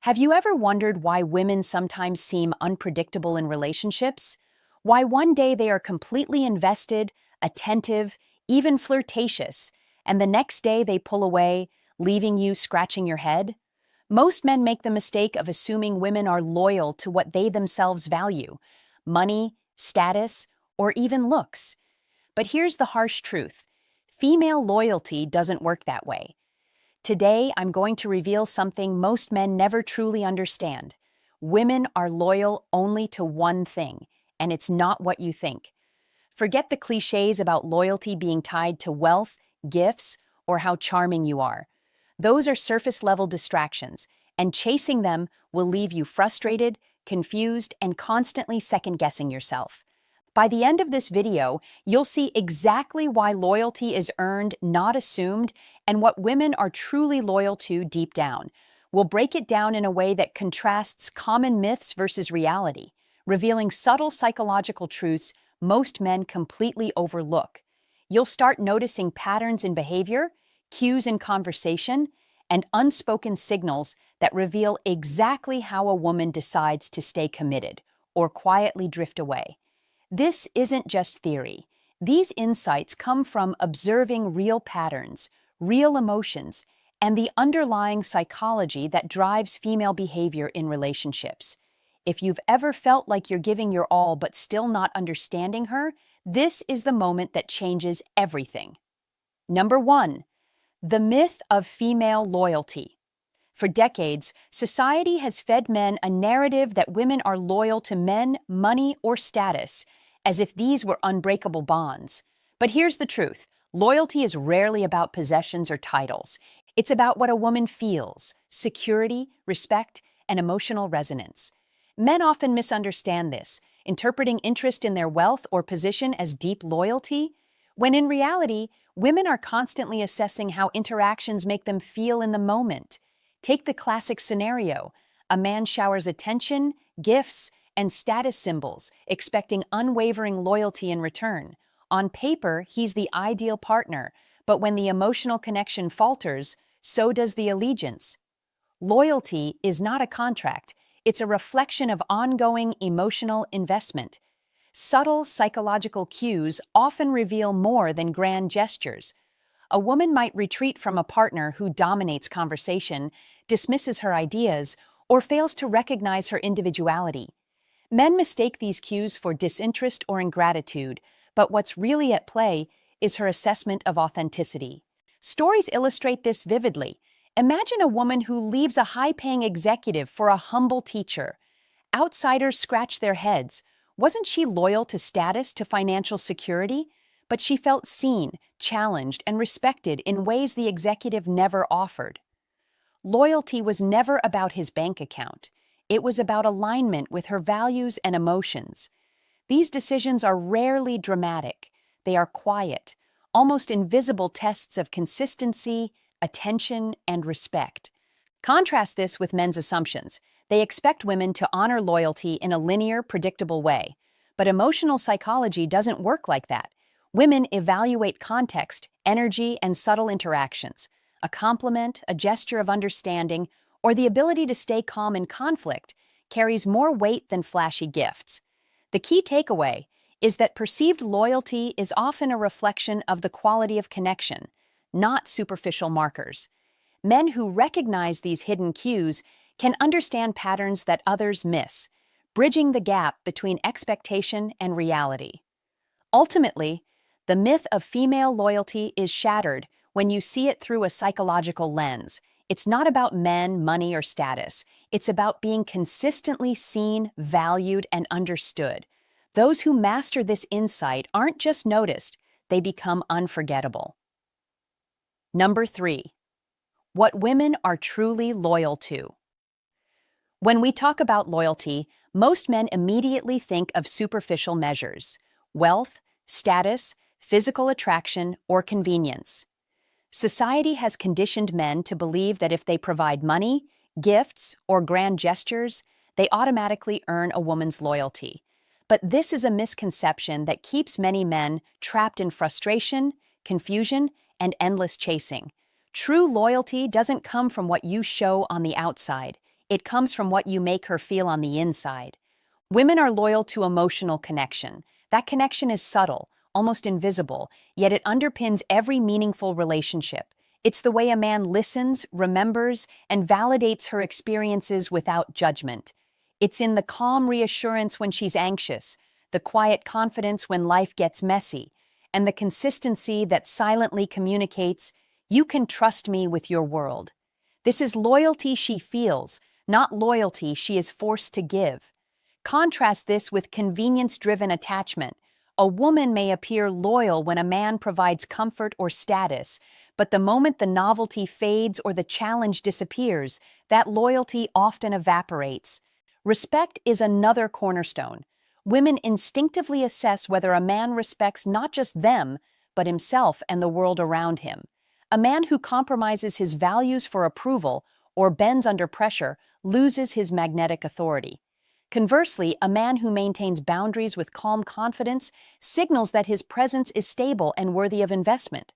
Have you ever wondered why women sometimes seem unpredictable in relationships? Why one day they are completely invested, attentive, even flirtatious, and the next day they pull away, leaving you scratching your head? Most men make the mistake of assuming women are loyal to what they themselves value: money, status, or even looks. But here's the harsh truth: female loyalty doesn't work that way. Today, I'm going to reveal something most men never truly understand. Women are loyal only to one thing, and it's not what you think. Forget the cliches about loyalty being tied to wealth, gifts, or how charming you are. Those are surface-level distractions, and chasing them will leave you frustrated, confused, and constantly second-guessing yourself. By the end of this video, you'll see exactly why loyalty is earned, not assumed, and what women are truly loyal to deep down. We'll break it down in a way that contrasts common myths versus reality, revealing subtle psychological truths most men completely overlook. You'll start noticing patterns in behavior, cues in conversation, and unspoken signals that reveal exactly how a woman decides to stay committed or quietly drift away. This isn't just theory. These insights come from observing real patterns, real emotions, and the underlying psychology that drives female behavior in relationships. If you've ever felt like you're giving your all but still not understanding her, this is the moment that changes everything. Number 1. The myth of female loyalty. For decades, society has fed men a narrative that women are loyal to men, money, or status, as if these were unbreakable bonds. But here's the truth: loyalty is rarely about possessions or titles. It's about what a woman feels: security, respect, and emotional resonance. Men often misunderstand this, interpreting interest in their wealth or position as deep loyalty, when in reality, women are constantly assessing how interactions make them feel in the moment. Take the classic scenario: a man showers attention, gifts, and status symbols, expecting unwavering loyalty in return. On paper, he's the ideal partner, but when the emotional connection falters, so does the allegiance. Loyalty is not a contract, it's a reflection of ongoing emotional investment. Subtle psychological cues often reveal more than grand gestures. A woman might retreat from a partner who dominates conversation, dismisses her ideas, or fails to recognize her individuality. Men mistake these cues for disinterest or ingratitude, but what's really at play is her assessment of authenticity. Stories illustrate this vividly. Imagine a woman who leaves a high-paying executive for a humble teacher. Outsiders scratch their heads. Wasn't she loyal to status, to financial security? But she felt seen, challenged, and respected in ways the executive never offered. Loyalty was never about his bank account. It was about alignment with her values and emotions. These decisions are rarely dramatic. They are quiet, almost invisible tests of consistency, attention, and respect. Contrast this with men's assumptions. They expect women to honor loyalty in a linear, predictable way. But emotional psychology doesn't work like that. Women evaluate context, energy, and subtle interactions. A compliment, a gesture of understanding, or the ability to stay calm in conflict carries more weight than flashy gifts. The key takeaway is that perceived loyalty is often a reflection of the quality of connection, not superficial markers. Men who recognize these hidden cues can understand patterns that others miss, bridging the gap between expectation and reality. Ultimately, the myth of female loyalty is shattered when you see it through a psychological lens. It's not about men, money, or status. It's about being consistently seen, valued, and understood. Those who master this insight aren't just noticed, they become unforgettable. Number 3. What women are truly loyal to. When we talk about loyalty, most men immediately think of superficial measures: wealth, status, physical attraction, or convenience. Society has conditioned men to believe that if they provide money, gifts, or grand gestures, they automatically earn a woman's loyalty. But this is a misconception that keeps many men trapped in frustration, confusion, and endless chasing. True loyalty doesn't come from what you show on the outside. It comes from what you make her feel on the inside. Women are loyal to emotional connection. That connection is subtle, almost invisible, yet it underpins every meaningful relationship. It's the way a man listens, remembers, and validates her experiences without judgment. It's in the calm reassurance when she's anxious, the quiet confidence when life gets messy, and the consistency that silently communicates, "You can trust me with your world." This is loyalty she feels, not loyalty she is forced to give. Contrast this with convenience-driven attachment. A woman may appear loyal when a man provides comfort or status, but the moment the novelty fades or the challenge disappears, that loyalty often evaporates. Respect is another cornerstone. Women instinctively assess whether a man respects not just them, but himself and the world around him. A man who compromises his values for approval or bends under pressure loses his magnetic authority. Conversely, a man who maintains boundaries with calm confidence signals that his presence is stable and worthy of investment.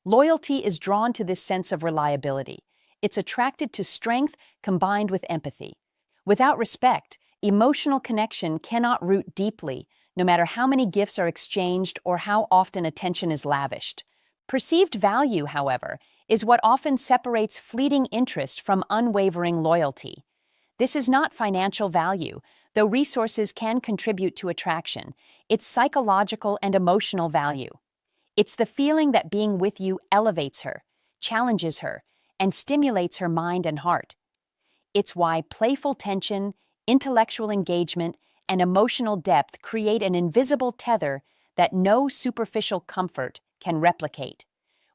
Loyalty is drawn to this sense of reliability. It's attracted to strength combined with empathy. Without respect, emotional connection cannot root deeply, no matter how many gifts are exchanged or how often attention is lavished. Perceived value, however, is what often separates fleeting interest from unwavering loyalty. This is not financial value, though resources can contribute to attraction. It's psychological and emotional value. It's the feeling that being with you elevates her, challenges her, and stimulates her mind and heart. It's why playful tension, intellectual engagement, and emotional depth create an invisible tether that no superficial comfort can replicate.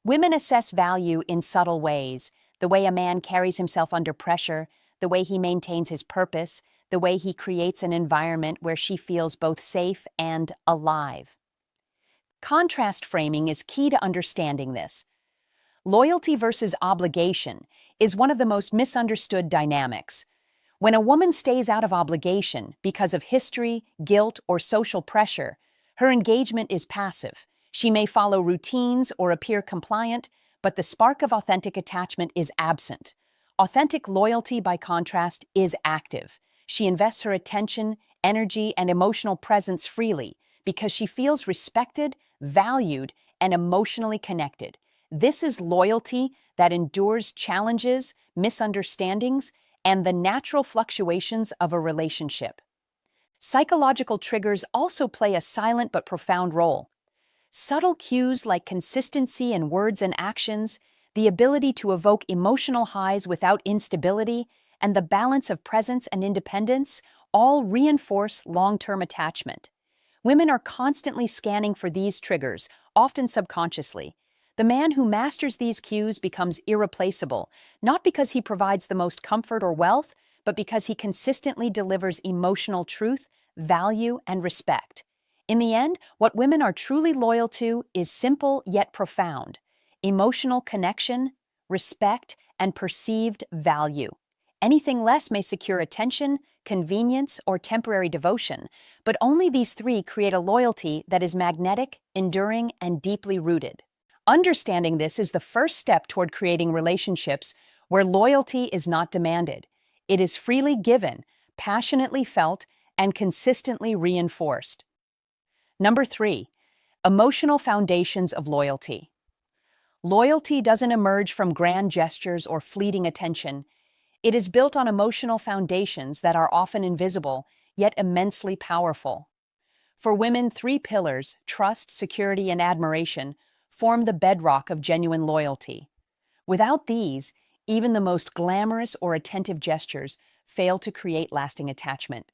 Women assess value in subtle ways: the way a man carries himself under pressure, the way he maintains his purpose, the way he creates an environment where she feels both safe and alive. Contrast framing is key to understanding this. Loyalty versus obligation is one of the most misunderstood dynamics. When a woman stays out of obligation because of history, guilt, or social pressure, her engagement is passive. She may follow routines or appear compliant, but the spark of authentic attachment is absent. Authentic loyalty, by contrast, is active. She invests her attention, energy, and emotional presence freely because she feels respected, valued, and emotionally connected. This is loyalty that endures challenges, misunderstandings, and the natural fluctuations of a relationship. Psychological triggers also play a silent but profound role. Subtle cues like consistency in words and actions, the ability to evoke emotional highs without instability, and the balance of presence and independence all reinforce long-term attachment. Women are constantly scanning for these triggers, often subconsciously. The man who masters these cues becomes irreplaceable, not because he provides the most comfort or wealth, but because he consistently delivers emotional truth, value, and respect. In the end, what women are truly loyal to is simple yet profound: emotional connection, respect, and perceived value. Anything less may secure attention, convenience, or temporary devotion, but only these three create a loyalty that is magnetic, enduring, and deeply rooted. Understanding this is the first step toward creating relationships where loyalty is not demanded. It is freely given, passionately felt, and consistently reinforced. Number 3, emotional foundations of loyalty. Loyalty doesn't emerge from grand gestures or fleeting attention. It is built on emotional foundations that are often invisible, yet immensely powerful. For women, three pillars, trust, security, and admiration, form the bedrock of genuine loyalty. Without these, even the most glamorous or attentive gestures fail to create lasting attachment.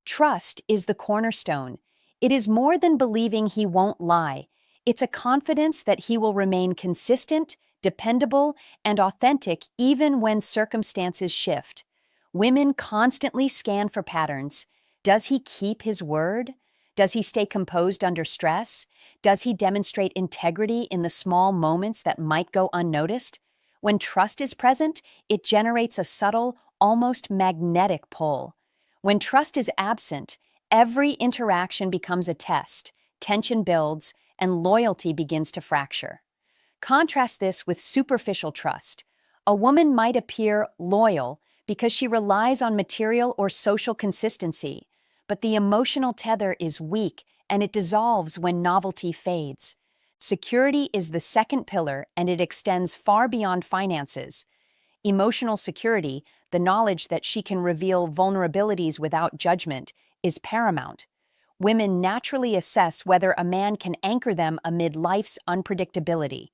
Trust is the cornerstone. It is more than believing he won't lie. It's a confidence that he will remain consistent, dependable, and authentic even when circumstances shift. Women constantly scan for patterns. Does he keep his word? Does he stay composed under stress? Does he demonstrate integrity in the small moments that might go unnoticed? When trust is present, it generates a subtle, almost magnetic pull. When trust is absent, every interaction becomes a test, tension builds, and loyalty begins to fracture. Contrast this with superficial trust. A woman might appear loyal because she relies on material or social consistency. But the emotional tether is weak and it dissolves when novelty fades. Security is the second pillar and it extends far beyond finances. Emotional security, the knowledge that she can reveal vulnerabilities without judgment, is paramount. Women naturally assess whether a man can anchor them amid life's unpredictability.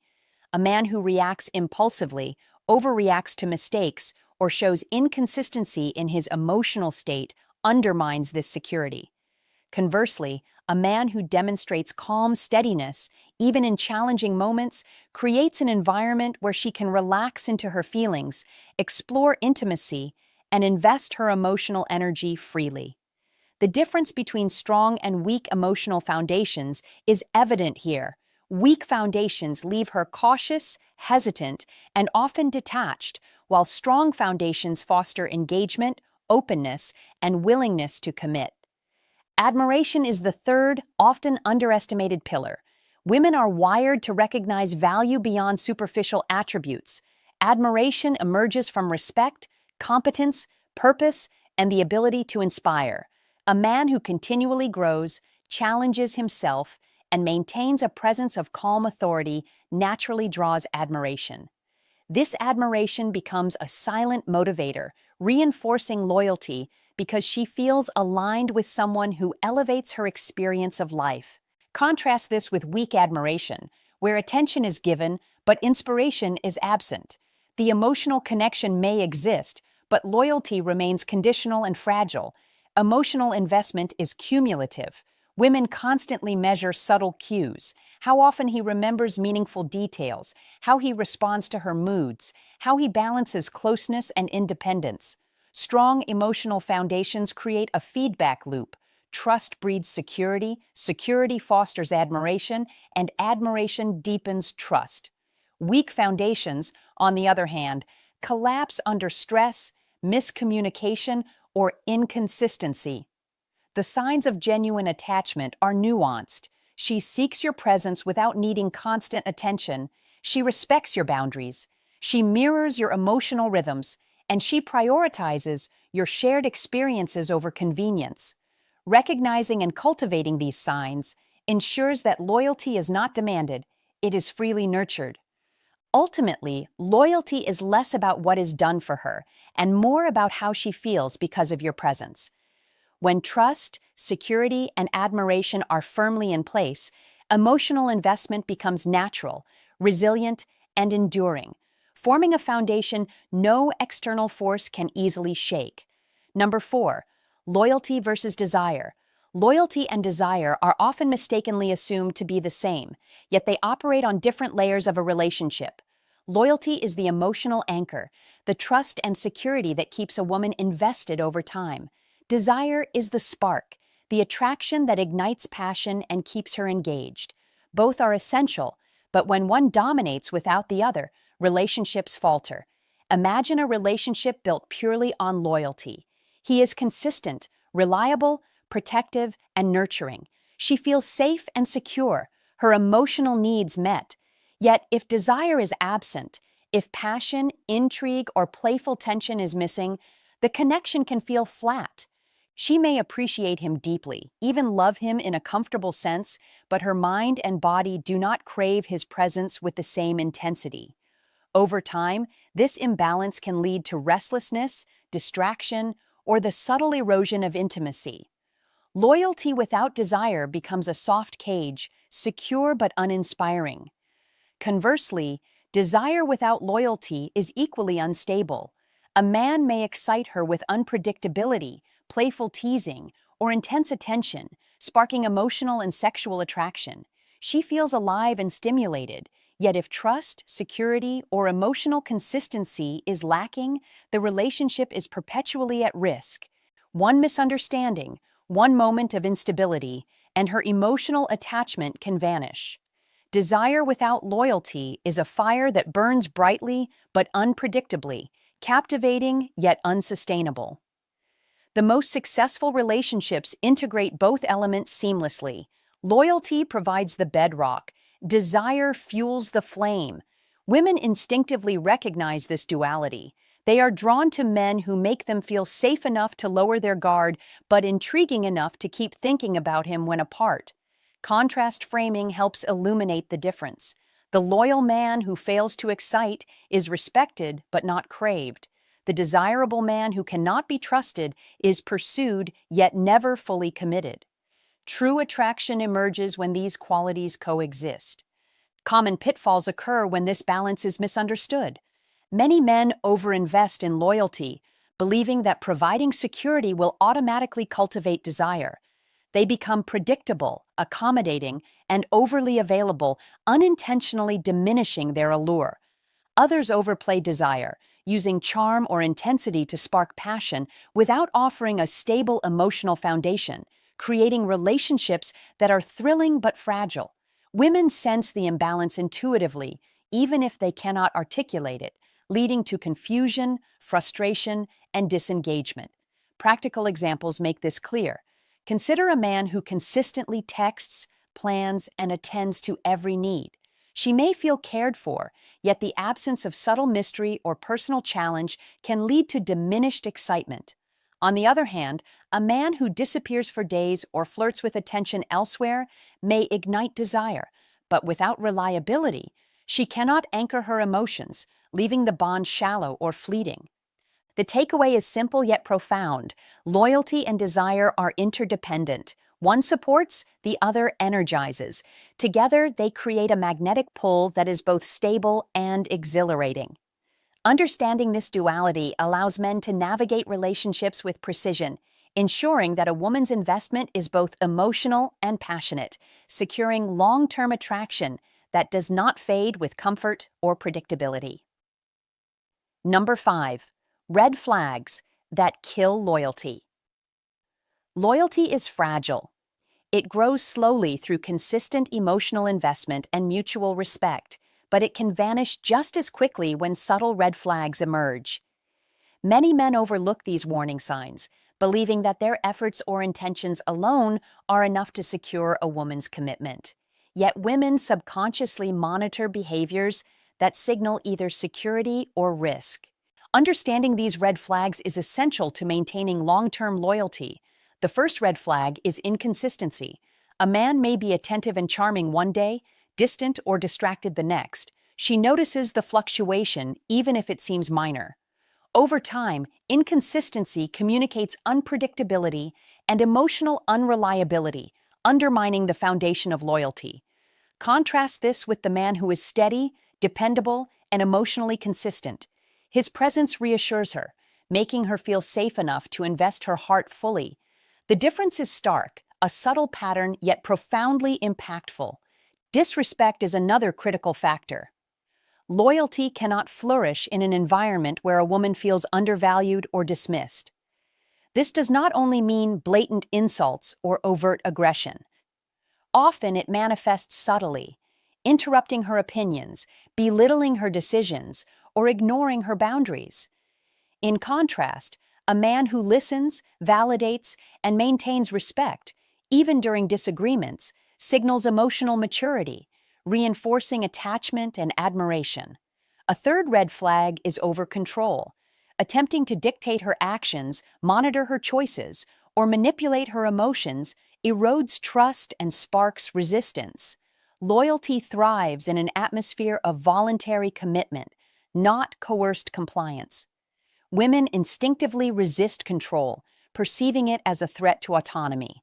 A man who reacts impulsively, overreacts to mistakes, or shows inconsistency in his emotional state undermines this security. Conversely, a man who demonstrates calm steadiness, even in challenging moments, creates an environment where she can relax into her feelings, explore intimacy, and invest her emotional energy freely. The difference between strong and weak emotional foundations is evident here. Weak foundations leave her cautious, hesitant, and often detached, while strong foundations foster engagement, openness, and willingness to commit. Admiration is the third, often underestimated pillar. Women are wired to recognize value beyond superficial attributes. Admiration emerges from respect, competence, purpose, and the ability to inspire. A man who continually grows, challenges himself, and maintains a presence of calm authority naturally draws admiration. This admiration becomes a silent motivator, reinforcing loyalty because she feels aligned with someone who elevates her experience of life. Contrast this with weak admiration, where attention is given but inspiration is absent. The emotional connection may exist, but loyalty remains conditional and fragile. Emotional investment is cumulative. Women constantly measure subtle cues, how often he remembers meaningful details, how he responds to her moods, how he balances closeness and independence. Strong emotional foundations create a feedback loop. Trust breeds security, security fosters admiration, and admiration deepens trust. Weak foundations, on the other hand, collapse under stress, miscommunication, or inconsistency. The signs of genuine attachment are nuanced. She seeks your presence without needing constant attention. She respects your boundaries. She mirrors your emotional rhythms, and she prioritizes your shared experiences over convenience. Recognizing and cultivating these signs ensures that loyalty is not demanded, it is freely nurtured. Ultimately, loyalty is less about what is done for her and more about how she feels because of your presence. When trust, security, and admiration are firmly in place, emotional investment becomes natural, resilient, and enduring, forming a foundation no external force can easily shake. Number 4, loyalty versus desire. Loyalty and desire are often mistakenly assumed to be the same, yet they operate on different layers of a relationship. Loyalty is the emotional anchor, the trust and security that keeps a woman invested over time. Desire is the spark, the attraction that ignites passion and keeps her engaged. Both are essential, but when one dominates without the other, relationships falter. Imagine a relationship built purely on loyalty. He is consistent, reliable, protective, and nurturing. She feels safe and secure, her emotional needs met. Yet, if desire is absent, if passion, intrigue, or playful tension is missing, the connection can feel flat. She may appreciate him deeply, even love him in a comfortable sense, but her mind and body do not crave his presence with the same intensity. Over time, this imbalance can lead to restlessness, distraction, or the subtle erosion of intimacy. Loyalty without desire becomes a soft cage, secure but uninspiring. Conversely, desire without loyalty is equally unstable. A man may excite her with unpredictability, playful teasing, or intense attention, sparking emotional and sexual attraction. She feels alive and stimulated, yet if trust, security, or emotional consistency is lacking, the relationship is perpetually at risk. One misunderstanding, one moment of instability, and her emotional attachment can vanish. Desire without loyalty is a fire that burns brightly but unpredictably, captivating yet unsustainable. The most successful relationships integrate both elements seamlessly. Loyalty provides the bedrock. Desire fuels the flame. Women instinctively recognize this duality. They are drawn to men who make them feel safe enough to lower their guard, but intriguing enough to keep thinking about him when apart. Contrast framing helps illuminate the difference. The loyal man who fails to excite is respected but not craved. The desirable man who cannot be trusted is pursued yet never fully committed. True attraction emerges when these qualities coexist. Common pitfalls occur when this balance is misunderstood. Many men overinvest in loyalty, believing that providing security will automatically cultivate desire. They become predictable, accommodating, and overly available, unintentionally diminishing their allure. Others overplay desire, using charm or intensity to spark passion without offering a stable emotional foundation, creating relationships that are thrilling but fragile. Women sense the imbalance intuitively, even if they cannot articulate it, leading to confusion, frustration, and disengagement. Practical examples make this clear. Consider a man who consistently texts, plans, and attends to every need. She may feel cared for, yet the absence of subtle mystery or personal challenge can lead to diminished excitement. On the other hand, a man who disappears for days or flirts with attention elsewhere may ignite desire, but without reliability, she cannot anchor her emotions, leaving the bond shallow or fleeting. The takeaway is simple yet profound. Loyalty and desire are interdependent. One supports, the other energizes. Together, they create a magnetic pull that is both stable and exhilarating. Understanding this duality allows men to navigate relationships with precision, ensuring that a woman's investment is both emotional and passionate, securing long-term attraction that does not fade with comfort or predictability. Number 5. Red flags that kill loyalty. Loyalty is fragile. It grows slowly through consistent emotional investment and mutual respect, but it can vanish just as quickly when subtle red flags emerge. Many men overlook these warning signs, believing that their efforts or intentions alone are enough to secure a woman's commitment. Yet women subconsciously monitor behaviors that signal either security or risk. Understanding these red flags is essential to maintaining long-term loyalty. The first red flag is inconsistency. A man may be attentive and charming one day, distant or distracted the next. She notices the fluctuation, even if it seems minor. Over time, inconsistency communicates unpredictability and emotional unreliability, undermining the foundation of loyalty. Contrast this with the man who is steady, dependable, and emotionally consistent. His presence reassures her, making her feel safe enough to invest her heart fully. The difference is stark, a subtle pattern yet profoundly impactful. Disrespect is another critical factor. Loyalty cannot flourish in an environment where a woman feels undervalued or dismissed. This does not only mean blatant insults or overt aggression. Often it manifests subtly, interrupting her opinions, belittling her decisions, or ignoring her boundaries. In contrast, a man who listens, validates, and maintains respect, even during disagreements, signals emotional maturity, reinforcing attachment and admiration. A third red flag is over-control. Attempting to dictate her actions, monitor her choices, or manipulate her emotions erodes trust and sparks resistance. Loyalty thrives in an atmosphere of voluntary commitment, not coerced compliance. Women instinctively resist control, perceiving it as a threat to autonomy.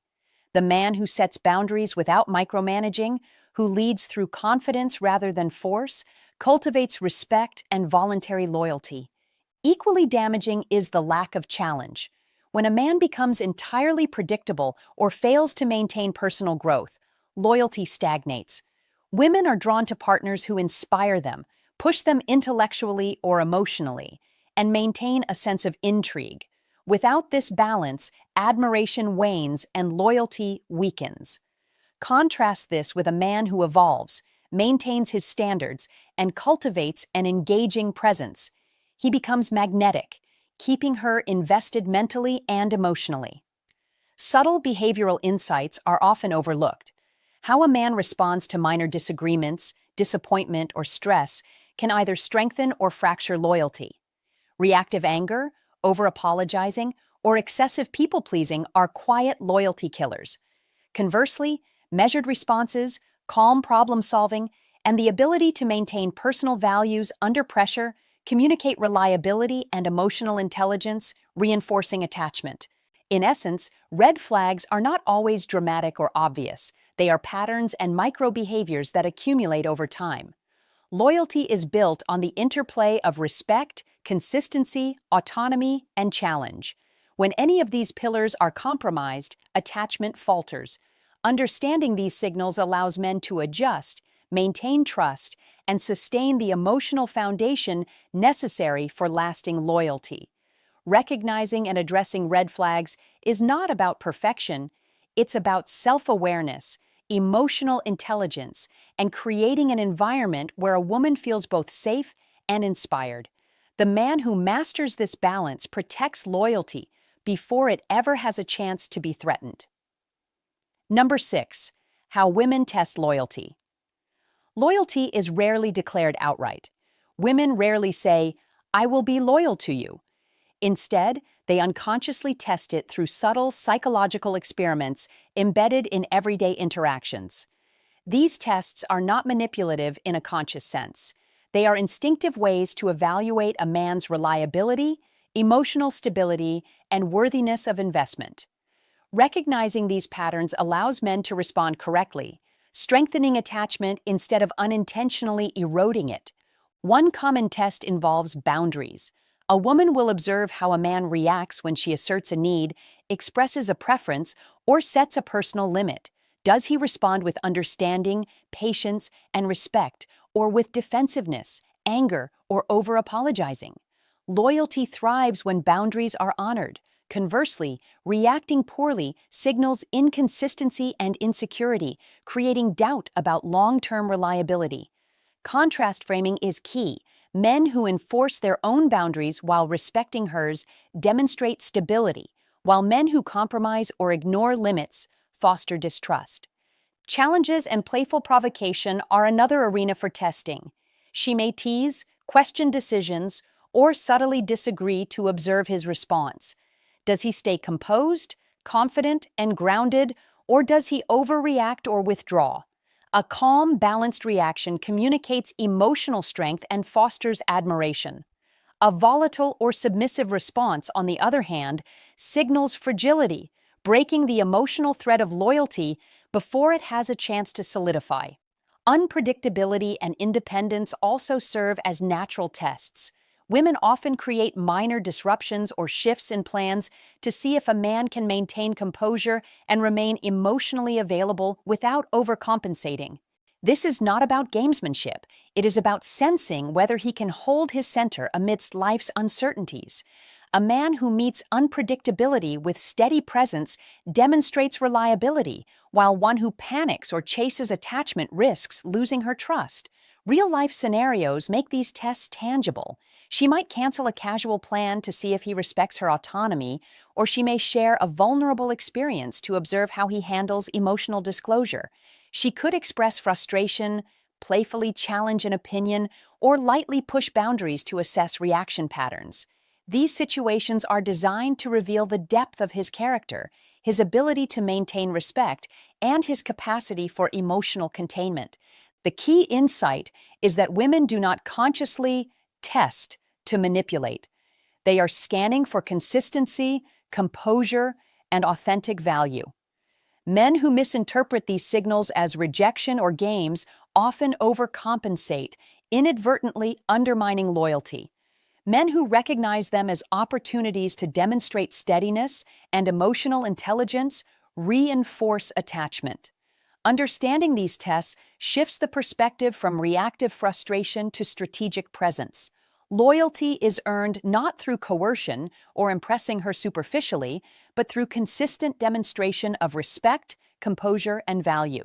The man who sets boundaries without micromanaging, who leads through confidence rather than force, cultivates respect and voluntary loyalty. Equally damaging is the lack of challenge. When a man becomes entirely predictable or fails to maintain personal growth, loyalty stagnates. Women are drawn to partners who inspire them, push them intellectually or emotionally, and maintain a sense of intrigue. Without this balance, admiration wanes and loyalty weakens. Contrast this with a man who evolves, maintains his standards, and cultivates an engaging presence. He becomes magnetic, keeping her invested mentally and emotionally. Subtle behavioral insights are often overlooked. How a man responds to minor disagreements, disappointment, or stress can either strengthen or fracture loyalty. Reactive anger, over-apologizing, or excessive people-pleasing are quiet loyalty killers. Conversely, measured responses, calm problem-solving, and the ability to maintain personal values under pressure communicate reliability and emotional intelligence, reinforcing attachment. In essence, red flags are not always dramatic or obvious. They are patterns and micro-behaviors that accumulate over time. Loyalty is built on the interplay of respect, consistency, autonomy, and challenge. When any of these pillars are compromised, attachment falters. Understanding these signals allows men to adjust, maintain trust, and sustain the emotional foundation necessary for lasting loyalty. Recognizing and addressing red flags is not about perfection, it's about self-awareness, emotional intelligence, and creating an environment where a woman feels both safe and inspired. The man who masters this balance protects loyalty before it ever has a chance to be threatened. Number 6. How women test loyalty. Loyalty is rarely declared outright. Women rarely say, "I will be loyal to you." Instead, they unconsciously test it through subtle psychological experiments embedded in everyday interactions. These tests are not manipulative in a conscious sense. They are instinctive ways to evaluate a man's reliability, emotional stability, and worthiness of investment. Recognizing these patterns allows men to respond correctly, strengthening attachment instead of unintentionally eroding it. One common test involves boundaries. A woman will observe how a man reacts when she asserts a need, expresses a preference, or sets a personal limit. Does he respond with understanding, patience, and respect, or with defensiveness, anger, or over-apologizing? Loyalty thrives when boundaries are honored. Conversely, reacting poorly signals inconsistency and insecurity, creating doubt about long-term reliability. Contrast framing is key. Men who enforce their own boundaries while respecting hers demonstrate stability, while men who compromise or ignore limits foster distrust. Challenges and playful provocation are another arena for testing. She may tease, question decisions, or subtly disagree to observe his response. Does he stay composed, confident, and grounded, or does he overreact or withdraw? A calm, balanced reaction communicates emotional strength and fosters admiration. A volatile or submissive response, on the other hand, signals fragility, breaking the emotional thread of loyalty before it has a chance to solidify. Unpredictability and independence also serve as natural tests. Women often create minor disruptions or shifts in plans to see if a man can maintain composure and remain emotionally available without overcompensating. This is not about gamesmanship. It is about sensing whether he can hold his center amidst life's uncertainties. A man who meets unpredictability with steady presence demonstrates reliability, while one who panics or chases attachment risks losing her trust. Real-life scenarios make these tests tangible. She might cancel a casual plan to see if he respects her autonomy, or she may share a vulnerable experience to observe how he handles emotional disclosure. She could express frustration, playfully challenge an opinion, or lightly push boundaries to assess reaction patterns. These situations are designed to reveal the depth of his character, his ability to maintain respect, and his capacity for emotional containment. The key insight is that women do not consciously test to manipulate. They are scanning for consistency, composure, and authentic value. Men who misinterpret these signals as rejection or games often overcompensate, inadvertently undermining loyalty. Men who recognize them as opportunities to demonstrate steadiness and emotional intelligence reinforce attachment. Understanding these tests shifts the perspective from reactive frustration to strategic presence. Loyalty is earned not through coercion or impressing her superficially, but through consistent demonstration of respect, composure, and value.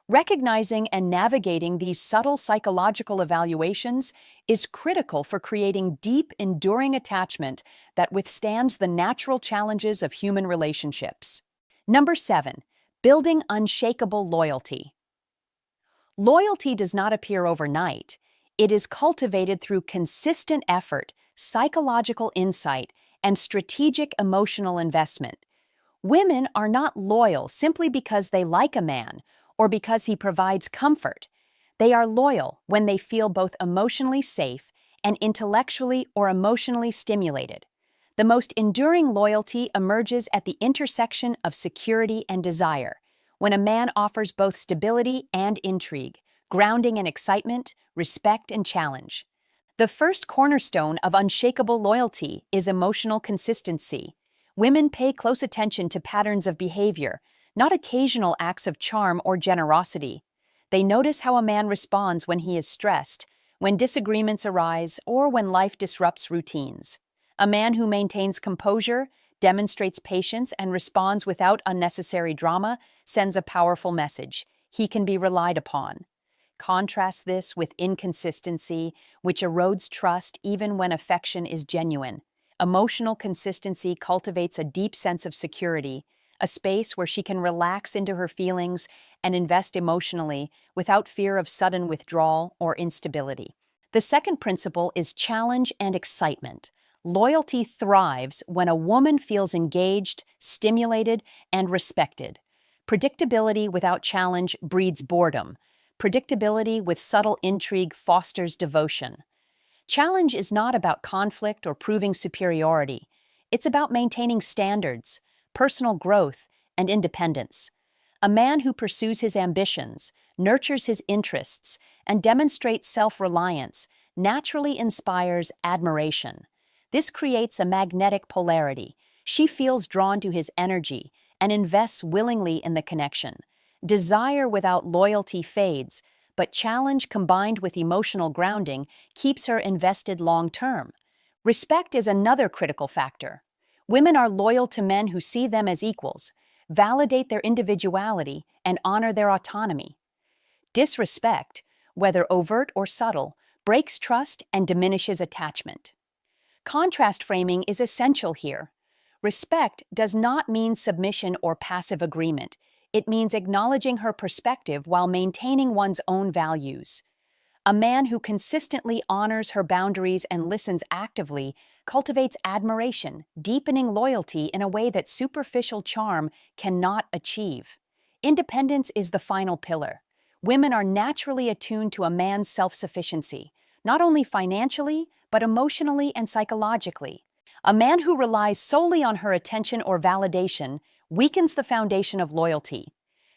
Recognizing and navigating these subtle psychological evaluations is critical for creating deep, enduring attachment that withstands the natural challenges of human relationships. Number 7. Building unshakable loyalty. Loyalty does not appear overnight. It is cultivated through consistent effort, psychological insight, and strategic emotional investment. Women are not loyal simply because they like a man or because he provides comfort. They are loyal when they feel both emotionally safe and intellectually or emotionally stimulated. The most enduring loyalty emerges at the intersection of security and desire, when a man offers both stability and intrigue, grounding and excitement, respect and challenge. The first cornerstone of unshakable loyalty is emotional consistency. Women pay close attention to patterns of behavior, not occasional acts of charm or generosity. They notice how a man responds when he is stressed, when disagreements arise, or when life disrupts routines. A man who maintains composure, demonstrates patience, and responds without unnecessary drama sends a powerful message. He can be relied upon. Contrast this with inconsistency, which erodes trust even when affection is genuine. Emotional consistency cultivates a deep sense of security, a space where she can relax into her feelings and invest emotionally without fear of sudden withdrawal or instability. The second principle is challenge and excitement. Loyalty thrives when a woman feels engaged, stimulated, and respected. Predictability without challenge breeds boredom. Predictability with subtle intrigue fosters devotion. Challenge is not about conflict or proving superiority. It's about maintaining standards, personal growth, and independence. A man who pursues his ambitions, nurtures his interests, and demonstrates self-reliance naturally inspires admiration. This creates a magnetic polarity. She feels drawn to his energy and invests willingly in the connection. Desire without loyalty fades, but challenge combined with emotional grounding keeps her invested long-term. Respect is another critical factor. Women are loyal to men who see them as equals, validate their individuality, and honor their autonomy. Disrespect, whether overt or subtle, breaks trust and diminishes attachment. Contrast framing is essential here. Respect does not mean submission or passive agreement. It means acknowledging her perspective while maintaining one's own values. A man who consistently honors her boundaries and listens actively cultivates admiration, deepening loyalty in a way that superficial charm cannot achieve. Independence is the final pillar. Women are naturally attuned to a man's self-sufficiency, not only financially, but emotionally and psychologically. A man who relies solely on her attention or validation weakens the foundation of loyalty.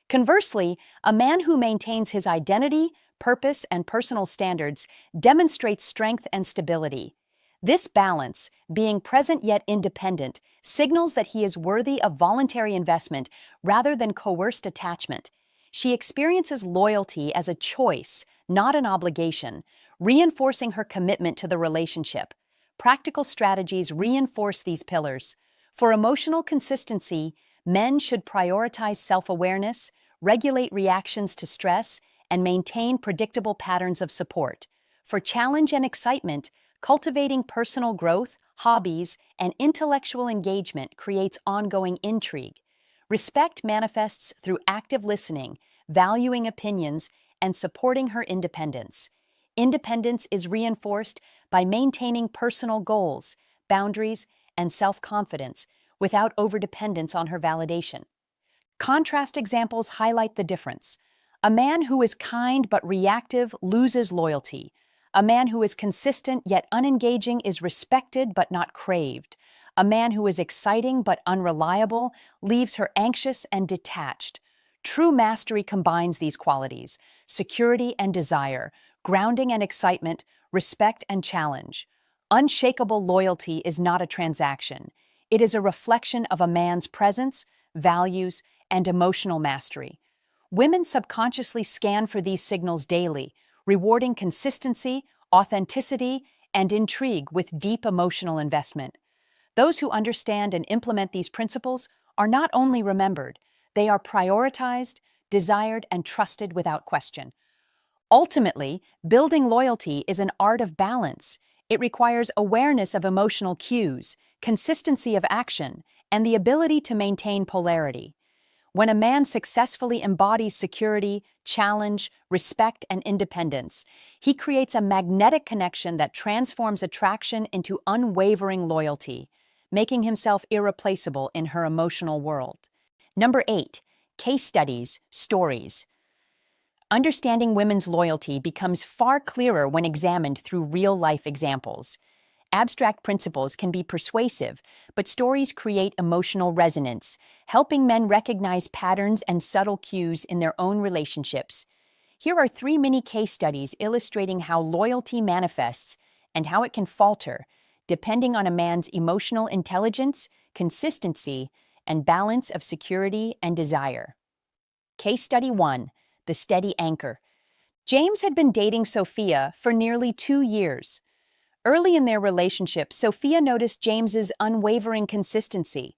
Conversely, a man who maintains his identity, purpose, and personal standards demonstrates strength and stability. This balance, being present yet independent, signals that he is worthy of voluntary investment rather than coerced attachment. She experiences loyalty as a choice, not an obligation, reinforcing her commitment to the relationship. Practical strategies reinforce these pillars. For emotional consistency, men should prioritize self-awareness, regulate reactions to stress, and maintain predictable patterns of support. For challenge and excitement, cultivating personal growth, hobbies, and intellectual engagement creates ongoing intrigue. Respect manifests through active listening, valuing opinions, and supporting her independence. Independence is reinforced by maintaining personal goals, boundaries, and self-confidence without overdependence on her validation. Contrast examples highlight the difference. A man who is kind but reactive loses loyalty. A man who is consistent yet unengaging is respected but not craved. A man who is exciting but unreliable leaves her anxious and detached. True mastery combines these qualities: security and desire, grounding and excitement, respect and challenge. Unshakable loyalty is not a transaction. It is a reflection of a man's presence, values, and emotional mastery. Women subconsciously scan for these signals daily, rewarding consistency, authenticity, and intrigue with deep emotional investment. Those who understand and implement these principles are not only remembered, they are prioritized, desired, and trusted without question. Ultimately, building loyalty is an art of balance. It requires awareness of emotional cues, consistency of action, and the ability to maintain polarity. When a man successfully embodies security, challenge, respect, and independence, he creates a magnetic connection that transforms attraction into unwavering loyalty, making himself irreplaceable in her emotional world. Number 8. Case studies, stories. Understanding women's loyalty becomes far clearer when examined through real-life examples. Abstract principles can be persuasive, but stories create emotional resonance, helping men recognize patterns and subtle cues in their own relationships. Here are 3 mini case studies illustrating how loyalty manifests and how it can falter, depending on a man's emotional intelligence, consistency, and balance of security and desire. Case study 1. The steady anchor. James had been dating Sophia for nearly 2 years. Early in their relationship, Sophia noticed James's unwavering consistency.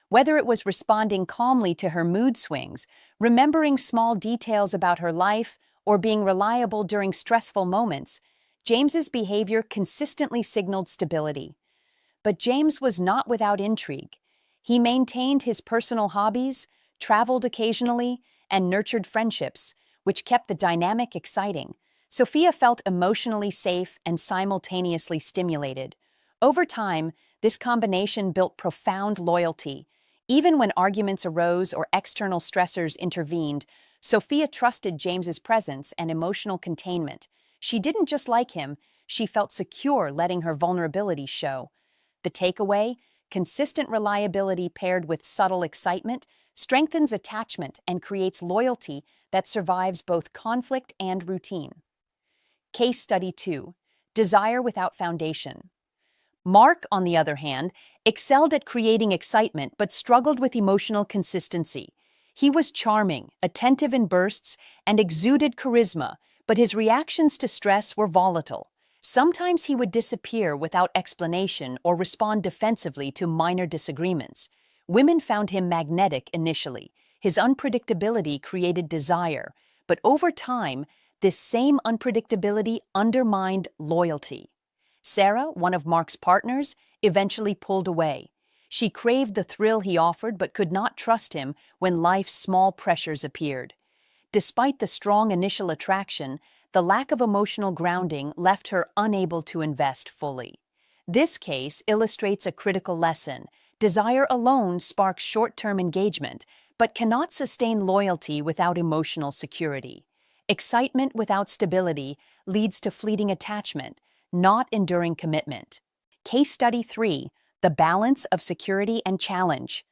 Whether it was responding calmly to her mood swings, remembering small details about her life, or being reliable during stressful moments, James's behavior consistently signaled stability. But James was not without intrigue. He maintained his personal hobbies, traveled occasionally, and nurtured friendships, which kept the dynamic exciting. Sophia felt emotionally safe and simultaneously stimulated. Over time, this combination built profound loyalty. Even when arguments arose or external stressors intervened, Sophia trusted James's presence and emotional containment. She didn't just like him, she felt secure letting her vulnerability show. The takeaway: consistent reliability paired with subtle excitement strengthens attachment and creates loyalty that survives both conflict and routine. Case study 2. Desire without foundation. Mark, on the other hand, excelled at creating excitement but struggled with emotional consistency. He was charming, attentive in bursts, and exuded charisma, but his reactions to stress were volatile. Sometimes he would disappear without explanation or respond defensively to minor disagreements. Women found him magnetic initially. His unpredictability created desire, but over time, this same unpredictability undermined loyalty. Sarah, one of Mark's partners, eventually pulled away. She craved the thrill he offered but could not trust him when life's small pressures appeared. Despite the strong initial attraction, the lack of emotional grounding left her unable to invest fully. This case illustrates a critical lesson. Desire alone sparks short-term engagement, but cannot sustain loyalty without emotional security. Excitement without stability leads to fleeting attachment, not enduring commitment. Case study 3. The balance of security and challenge.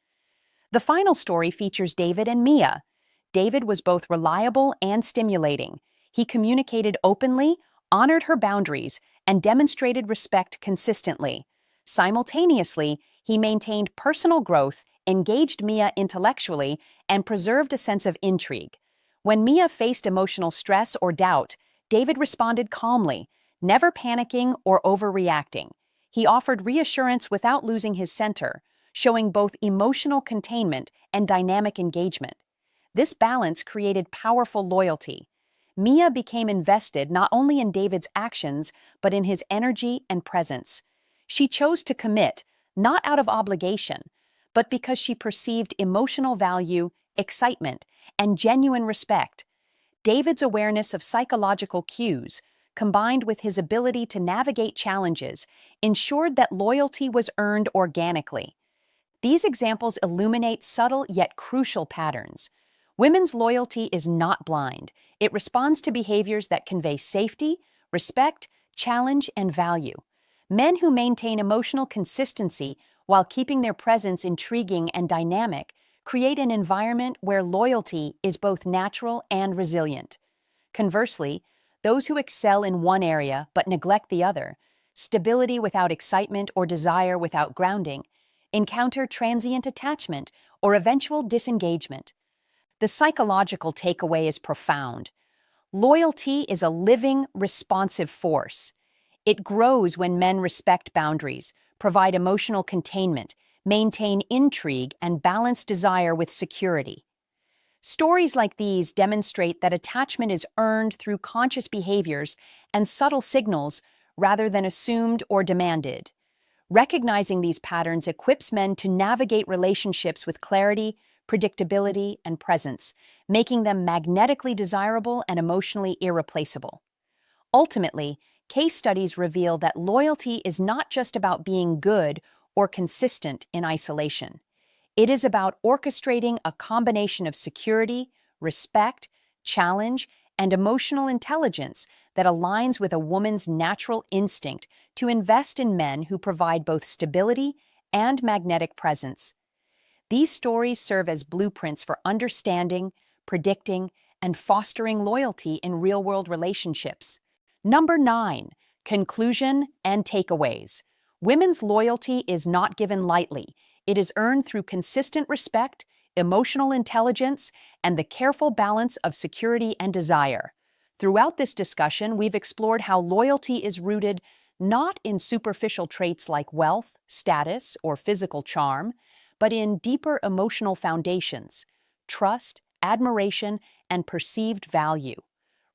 The final story features David and Mia. David was both reliable and stimulating. He communicated openly, honored her boundaries, and demonstrated respect consistently. Simultaneously, he maintained personal growth, engaged Mia intellectually, and preserved a sense of intrigue. When Mia faced emotional stress or doubt, David responded calmly, never panicking or overreacting. He offered reassurance without losing his center, showing both emotional containment and dynamic engagement. This balance created powerful loyalty. Mia became invested not only in David's actions, but in his energy and presence. She chose to commit, not out of obligation, but because she perceived emotional value, excitement, and genuine respect. David's awareness of psychological cues, combined with his ability to navigate challenges, ensured that loyalty was earned organically. These examples illuminate subtle yet crucial patterns. Women's loyalty is not blind. It responds to behaviors that convey safety, respect, challenge, and value. Men who maintain emotional consistency while keeping their presence intriguing and dynamic create an environment where loyalty is both natural and resilient. Conversely, those who excel in one area but neglect the other, stability without excitement or desire without grounding, encounter transient attachment or eventual disengagement. The psychological takeaway is profound. Loyalty is a living, responsive force. It grows when men respect boundaries, provide emotional containment, maintain intrigue, and balance desire with security. Stories like these demonstrate that attachment is earned through conscious behaviors and subtle signals rather than assumed or demanded. Recognizing these patterns equips men to navigate relationships with clarity, predictability, and presence, making them magnetically desirable and emotionally irreplaceable. Ultimately, case studies reveal that loyalty is not just about being good or consistent in isolation. It is about orchestrating a combination of security, respect, challenge, and emotional intelligence that aligns with a woman's natural instinct to invest in men who provide both stability and magnetic presence. These stories serve as blueprints for understanding, predicting, and fostering loyalty in real-world relationships. Number 9. Conclusion and takeaways. Women's loyalty is not given lightly. It is earned through consistent respect, emotional intelligence, and the careful balance of security and desire. Throughout this discussion, we've explored how loyalty is rooted not in superficial traits like wealth, status, or physical charm, but in deeper emotional foundations: trust, admiration, and perceived value.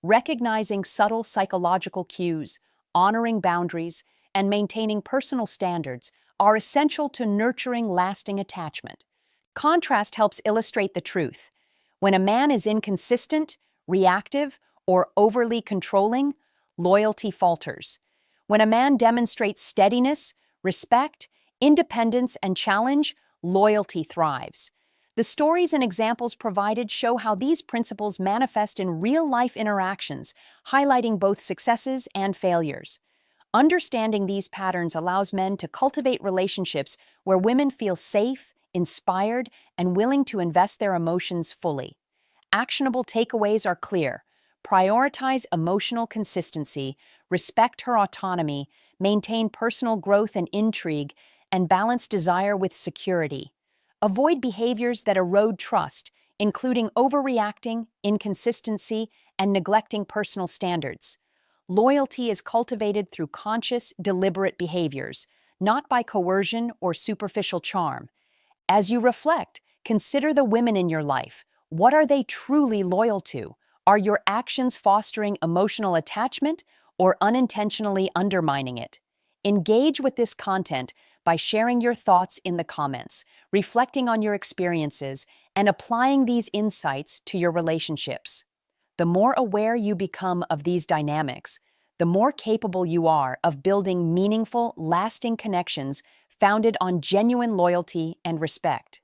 Recognizing subtle psychological cues, honoring boundaries, and maintaining personal standards are essential to nurturing lasting attachment. Contrast helps illustrate the truth. When a man is inconsistent, reactive, or overly controlling, loyalty falters. When a man demonstrates steadiness, respect, independence, and challenge, loyalty thrives. The stories and examples provided show how these principles manifest in real-life interactions, highlighting both successes and failures. Understanding these patterns allows men to cultivate relationships where women feel safe, inspired, and willing to invest their emotions fully. Actionable takeaways are clear. Prioritize emotional consistency, respect her autonomy, maintain personal growth and intrigue, and balance desire with security. Avoid behaviors that erode trust, including overreacting, inconsistency, and neglecting personal standards. Loyalty is cultivated through conscious, deliberate behaviors, not by coercion or superficial charm. As you reflect, consider the women in your life. What are they truly loyal to? Are your actions fostering emotional attachment or unintentionally undermining it? Engage with this content by sharing your thoughts in the comments, reflecting on your experiences, and applying these insights to your relationships. The more aware you become of these dynamics, the more capable you are of building meaningful, lasting connections founded on genuine loyalty and respect.